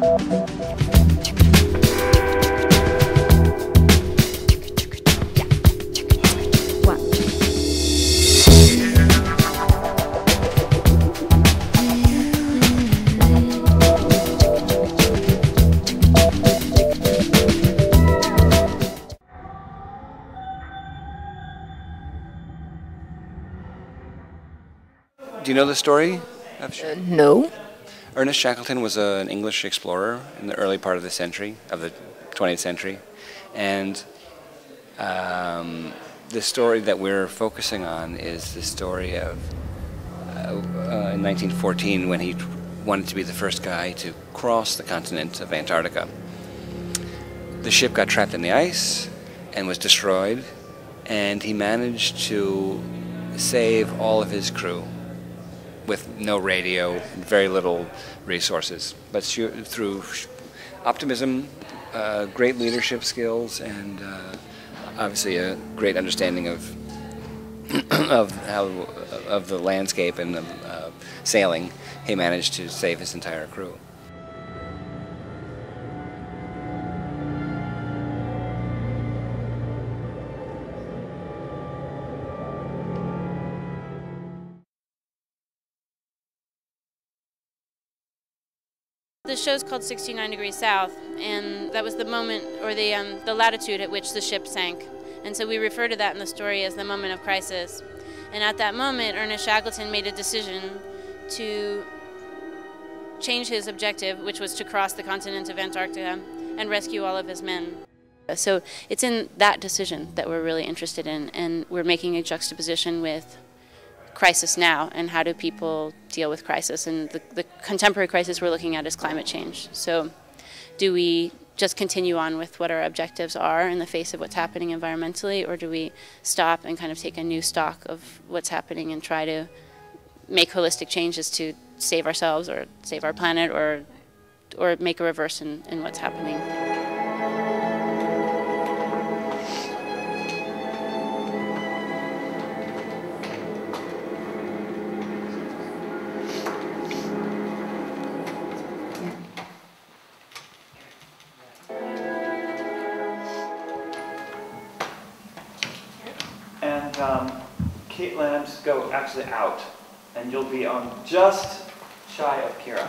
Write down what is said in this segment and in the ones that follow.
Do you know the story? No. Ernest Shackleton was an English explorer in the early part of the century, of the 20th century, and the story that we're focusing on is the story of in 1914 when he wanted to be the first guy to cross the continent of Antarctica. The ship got trapped in the ice and was destroyed, and he managed to save all of his crew with no radio, very little resources, but through optimism, great leadership skills, and obviously a great understanding of of the landscape and of sailing, he managed to save his entire crew. The show's called 69 degrees south, and that was the moment, or the latitude at which the ship sank. And so we refer to that in the story as the moment of crisis. And at that moment, Ernest Shackleton made a decision to change his objective, which was to cross the continent of Antarctica and rescue all of his men. So it's in that decision that we're really interested in, and we're making a juxtaposition with crisis now, and how do people deal with crisis. And the contemporary crisis we're looking at is climate change. So do we just continue on with what our objectives are in the face of what's happening environmentally, or do we stop and kind of take a new stock of what's happening and try to make holistic changes to save ourselves or save our planet, or make a reverse in what's happening? And Kate lamps go actually out, and you'll be on just shy of Kira.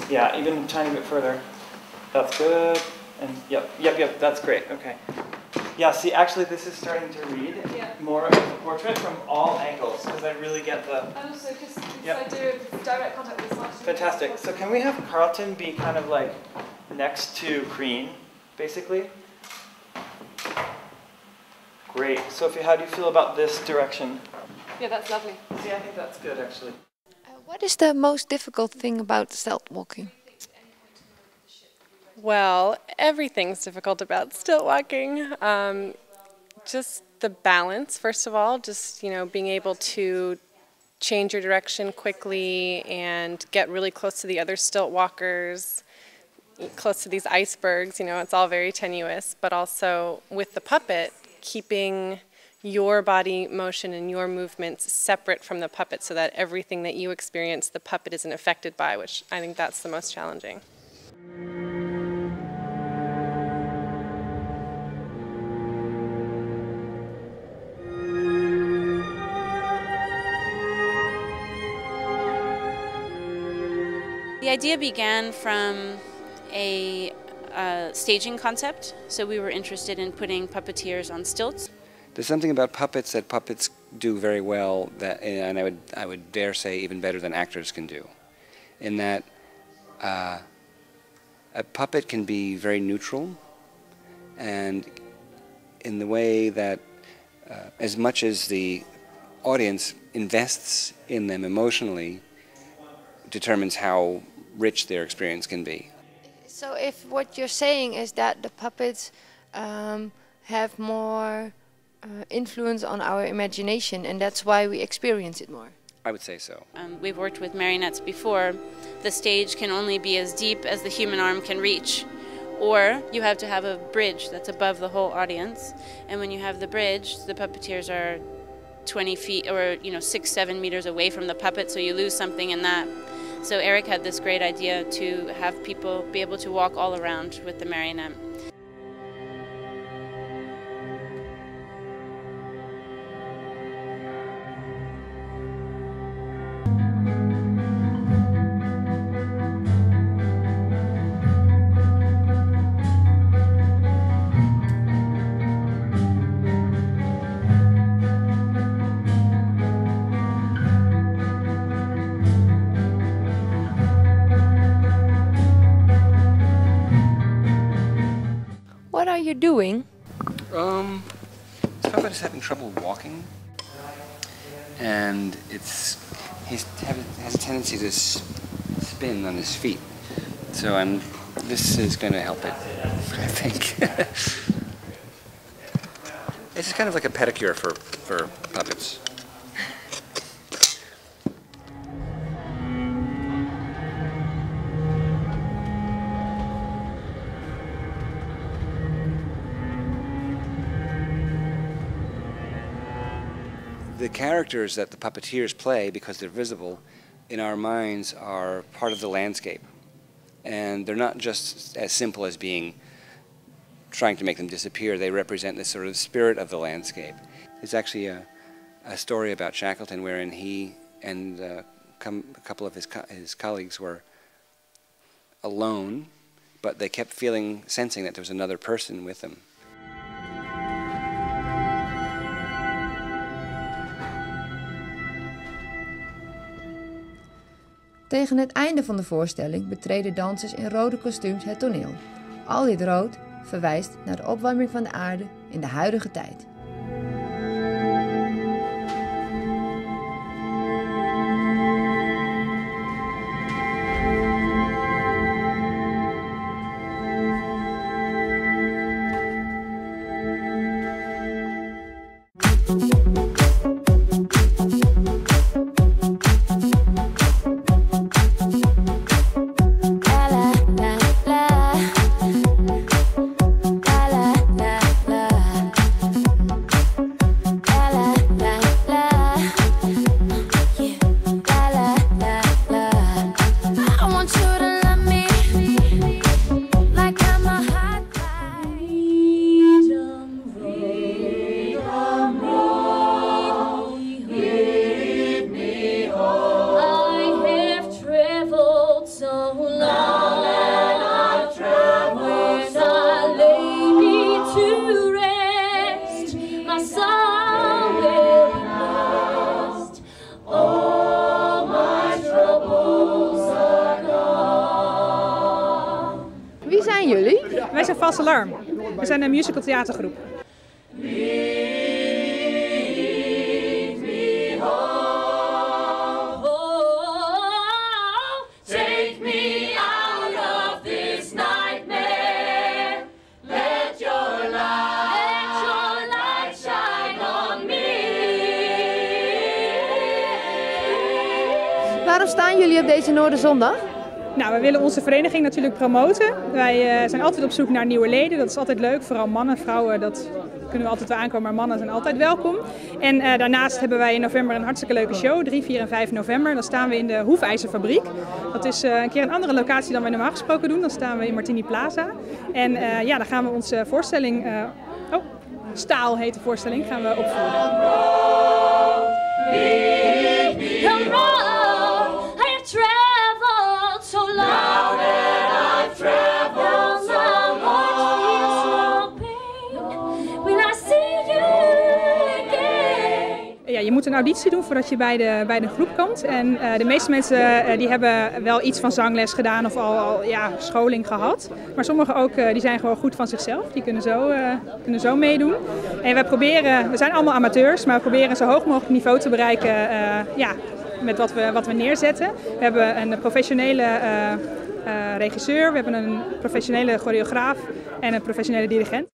Yeah, even a tiny bit further. That's good. And yep, that's great. Okay. Yeah, see, actually this is starting to read more of a portrait from all angles, because I really get the... And also just this idea of direct contact with the light. Fantastic. So can we have Carlton be kind of like next to Crean, basically? Great. Sophie, how do you feel about this direction? Yeah, that's lovely. See, I think that's good, actually. What is the most difficult thing about stealth walking? Well, everything's difficult about stilt walking. Just the balance, first of all, just, you know, being able to change your direction quickly and get really close to the other stilt walkers, close to these icebergs, you know, it's all very tenuous, but also with the puppet, keeping your body motion and your movements separate from the puppet so that everything that you experience, the puppet isn't affected by, which I think that's the most challenging. The idea began from a staging concept, so we were interested in putting puppeteers on stilts. There's something about puppets that puppets do very well, that, and I would dare say even better than actors can do, in that a puppet can be very neutral, and in the way that as much as the audience invests in them emotionally determines how rich their experience can be. So if what you're saying is that the puppets have more influence on our imagination, and that's why we experience it more. I would say so. We've worked with marionettes before. The stage can only be as deep as the human arm can reach, or you have to have a bridge that's above the whole audience. And when you have the bridge, the puppeteers are 20 feet or 6-7 meters away from the puppet, so you lose something in that. So Eric had this great idea to have people be able to walk all around with the marionette. What are you doing? This puppet is having trouble walking, and he has a tendency to spin on his feet. So this is going to help it, I think. It's kind of like a pedicure for puppets. The characters that the puppeteers play, because they're visible in our minds, are part of the landscape. And they're not just as simple as trying to make them disappear. They represent the sort of spirit of the landscape. There's actually a story about Shackleton wherein he and a couple of his colleagues were alone, but they kept sensing that there was another person with them. Tegen het einde van de voorstelling betreden dansers in rode kostuums het toneel. Al dit rood verwijst naar de opwarming van de aarde in de huidige tijd. Wie zijn jullie? Wij zijn Vals Alarm. We zijn een musical theatergroep. Waarom staan jullie op deze Noorderzondag? Nou, we willen onze vereniging natuurlijk promoten. Wij zijn altijd op zoek naar nieuwe leden. Dat is altijd leuk, vooral mannen, vrouwen, dat kunnen we altijd wel aankomen, maar mannen zijn altijd welkom. En daarnaast hebben wij in november een hartstikke leuke show, 3, 4 en 5 november. Dan staan we in de Hoefijzerfabriek. Dat is een keer een andere locatie dan wij normaal gesproken doen. Dan staan we in Martini Plaza. En ja, dan gaan we onze voorstelling, Staal heet de voorstelling, gaan we opvoeren. Ja, je moet een auditie doen voordat je bij de groep komt. En de meeste mensen die hebben wel iets van zangles gedaan of al scholing gehad. Maar sommigen ook die zijn gewoon goed van zichzelf. Die kunnen zo meedoen. En we zijn allemaal amateurs, maar we proberen een zo hoog mogelijk niveau te bereiken met wat we neerzetten. We hebben een professionele regisseur, we hebben een professionele choreograaf en een professionele dirigent.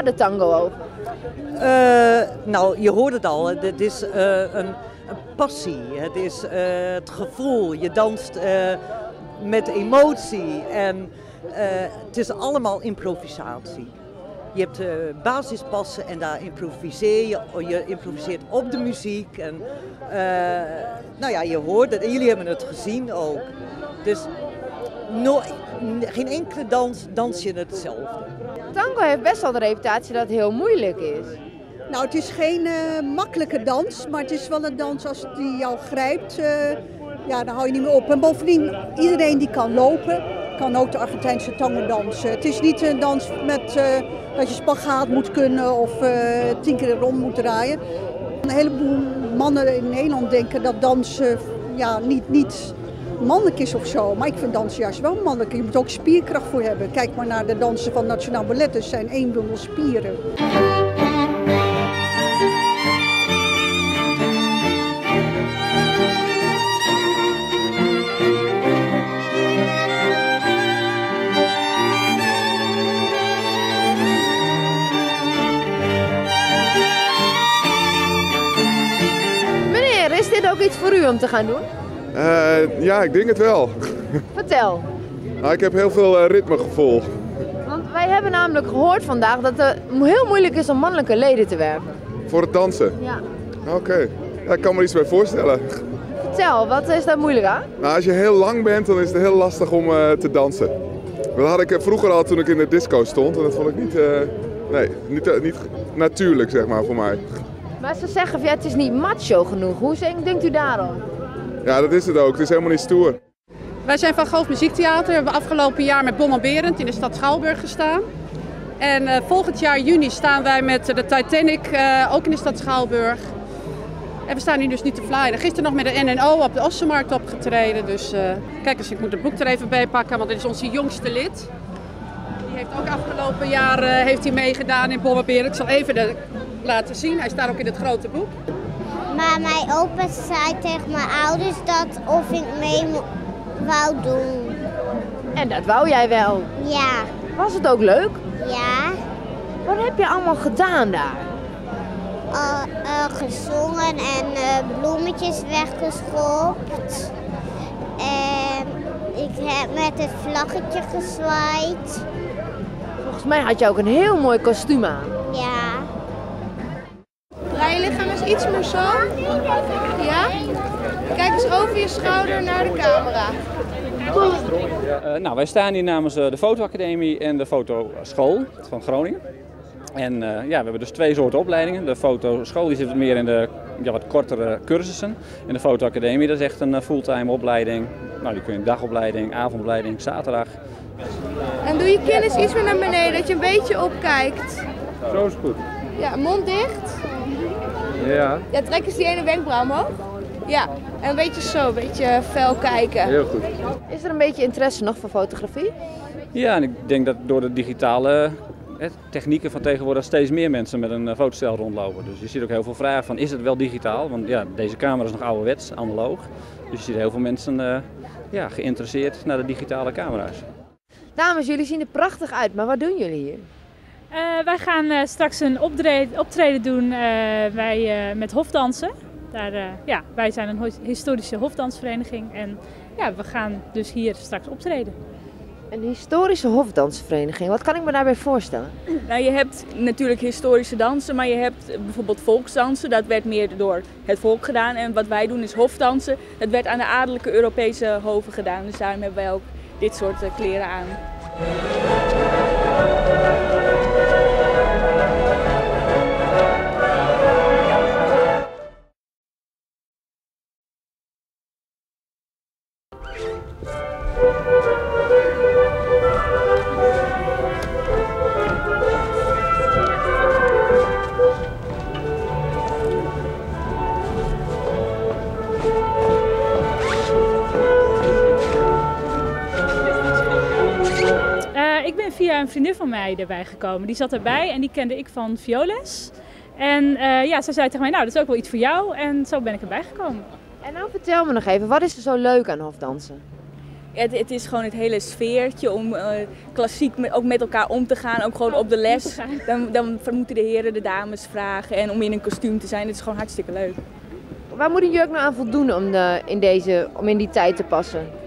De tango over? Nou, je hoort het al. Het is een passie. Het is het gevoel. Je danst met emotie. En het is allemaal improvisatie. Je hebt basispassen en daar improviseer je. Je improviseert op de muziek. En nou ja, je hoort het. En jullie hebben het gezien ook. Dus geen enkele dans je hetzelfde. Tango heeft best wel de reputatie dat het heel moeilijk is. Nou, het is geen makkelijke dans, maar het is wel een dans als die jou grijpt. Ja, dan hou je niet meer op. En bovendien, iedereen die kan lopen, kan ook de Argentijnse tango dansen. Het is niet een dans met dat je spagaat moet kunnen of 10 keer rond moet draaien. Een heleboel mannen in Nederland denken dat dansen ja, niet mannelijk is of zo. Maar ik vind dansen juist wel mannelijk. Je moet ook spierkracht voor hebben. Kijk maar naar de dansen van Nationaal Ballet. Dat zijn 1 bundel spieren. Is dit ook iets voor u om te gaan doen? Ja, ik denk het wel. Vertel. Nou, ik heb heel veel ritmegevoel. Want wij hebben namelijk gehoord vandaag dat het heel moeilijk is om mannelijke leden te werven. Voor het dansen? Ja. Oké. Ja, ik kan me er iets bij voorstellen. Vertel, wat is daar moeilijk aan? Nou, als je heel lang bent, dan is het heel lastig om te dansen. Dat had ik vroeger al toen ik in de disco stond. En dat vond ik niet natuurlijk, zeg maar, voor mij. Maar ze zeggen, ja, het is niet macho genoeg. Hoe denkt u daarom? Ja, dat is het ook. Het is helemaal niet stoer. Wij zijn van Golf Muziektheater. We hebben afgelopen jaar met Bom en Berend in de stad Schouwburg gestaan. En volgend jaar juni staan wij met de Titanic ook in de stad Schouwburg. En we staan hier dus niet te flyen. Gisteren nog met de NNO op de Ossenmarkt opgetreden. Dus kijk eens, ik moet het boek er even bij pakken, want dit is onze jongste lid. Die heeft ook afgelopen jaar heeft hij meegedaan in Bom en Berend. Ik zal even laten zien. Hij staat ook in het grote boek. Maar mijn opa zei tegen mijn ouders dat of ik mee wou doen. En dat wou jij wel? Ja. Was het ook leuk? Ja. Wat heb je allemaal gedaan daar? Gezongen en bloemetjes weggeschopt. En ik heb met het vlaggetje gezwaaid. Volgens mij had je ook een heel mooi kostuum aan. Ja. Draai je lichaam eens iets meer zo. Ja? Kijk eens over je schouder naar de camera. Nou, wij staan hier namens de fotoacademie en de fotoschool van Groningen. En ja, we hebben dus 2 soorten opleidingen. De fotoschool die zit meer in de wat kortere cursussen. En de fotoacademie dat is echt een fulltime opleiding. Nou, die kun je dagopleiding, avondopleiding, zaterdag. En doe je kin eens iets meer naar beneden, dat je een beetje opkijkt. Zo is het goed. Ja, mond dicht. Ja. Ja, trek eens die ene wenkbrauw omhoog. Ja, en een beetje zo, een beetje fel kijken. Heel goed. Is er een beetje interesse nog voor fotografie? Ja, en ik denk dat door de digitale technieken van tegenwoordig steeds meer mensen met een fotostel rondlopen. Dus je ziet ook heel veel vragen van, is het wel digitaal? Want ja, deze camera is nog ouderwets, analoog. Dus je ziet heel veel mensen geïnteresseerd naar de digitale camera's. Dames, jullie zien er prachtig uit, maar wat doen jullie hier? Wij gaan straks een optreden doen met hofdansen. Wij zijn een historische hofdansvereniging en ja, we gaan dus hier straks optreden. Een historische hofdansvereniging, wat kan ik me daarbij voorstellen? Nou, je hebt natuurlijk historische dansen, maar je hebt bijvoorbeeld volksdansen. Dat werd meer door het volk gedaan. En wat wij doen is hofdansen. Dat werd aan de adellijke Europese hoven gedaan. Dus daarom hebben wij ook dit soort kleren aan. Ik ben via een vriendin van mij erbij gekomen. Die zat erbij en die kende ik van violes. En zij zei tegen mij, nou dat is ook wel iets voor jou. En zo ben ik erbij gekomen. En nou vertel me nog even, wat is er zo leuk aan hofdansen? Het is gewoon het hele sfeertje om klassiek ook met elkaar om te gaan, ook gewoon op de les. Dan moeten de heren de dames vragen en om in een kostuum te zijn. Het is gewoon hartstikke leuk. Waar moet een jurk nou aan voldoen om in die tijd te passen?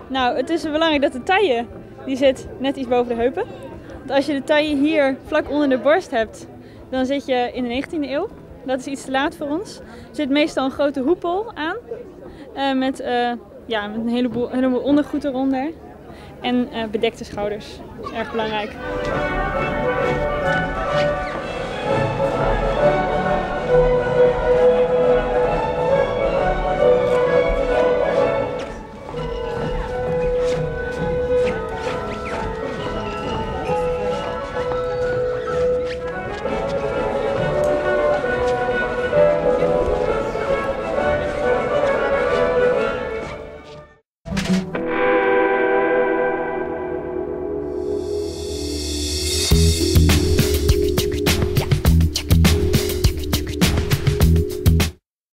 Nou, het is belangrijk dat de taille, die zit net iets boven de heupen. Want als je de taille hier vlak onder de borst hebt, dan zit je in de 19e eeuw. Dat is iets te laat voor ons. Er zit meestal een grote hoepel aan, met een heleboel ondergoed eronder. En bedekte schouders. Dat is erg belangrijk.